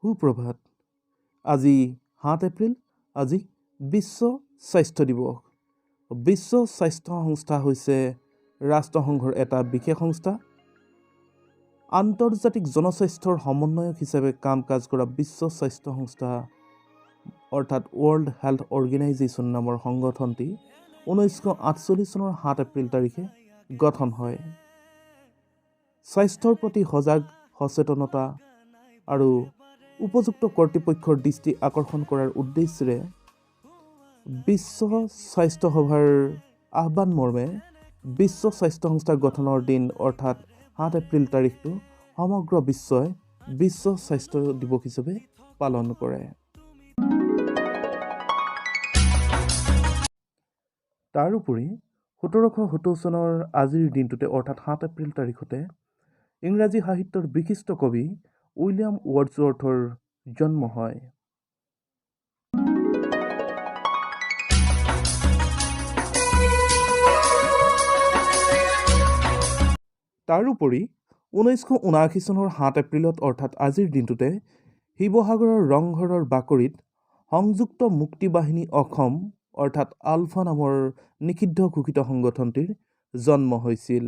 সুপ্ৰভাত। আজি ৭ এপ্ৰিল, আজি বিশ্ব স্বাস্থ্য দিৱস। বিশ্ব স্বাস্থ্য সংস্থা হৈছে ৰাষ্ট্ৰসংঘৰ এটা বিশেষ সংস্থা। আন্তৰ্জাতিক জনস্বাস্থ্যৰ সমন্বয়ক হিচাপে কাম কাজ কৰা বিশ্ব স্বাস্থ্য সংস্থা অৰ্থাৎ ৱৰ্ল্ড হেল্থ অৰ্গেনাইজেশ্যন নামৰ সংগঠনটি 1948 চনৰ ৭ এপ্ৰিল তাৰিখে গঠন হয়। স্বাস্থ্যৰ প্ৰতি সচেতনতা আৰু উপযুক্ত কৰ্তৃপক্ষৰ দৃষ্টি আকৰ্ষণ কৰাৰ উদ্দেশ্যেৰে বিশ্ব স্বাস্থ্য সভাৰ আহ্বান মৰ্মে বিশ্ব স্বাস্থ্য সংস্থা গঠনৰ দিন অৰ্থাৎ ৭ এপ্ৰিল তাৰিখটো সমগ্ৰ বিশ্বই বিশ্ব স্বাস্থ্য দিৱস হিচাপে পালন কৰে। তাৰোপৰি 1770 চনৰ আজিৰ দিনটোতে অৰ্থাৎ ৭ এপ্ৰিল তাৰিখতে ইংৰাজী সাহিত্যৰ বিশিষ্ট কবি উইলিয়াম ৱৰ্ডছৱৰ্থৰ জন্ম হয়। তাৰোপৰি 1979 চনৰ ৭ এপ্ৰিলত অৰ্থাৎ আজিৰ দিনটোতে শিৱসাগৰৰ ৰংঘৰৰ বাকৰিত সংযুক্ত মুক্তি বাহিনী অসম অৰ্থাৎ আলফা নামৰ নিষিদ্ধ ঘোষিত সংগঠনটিৰ জন্ম হৈছিল।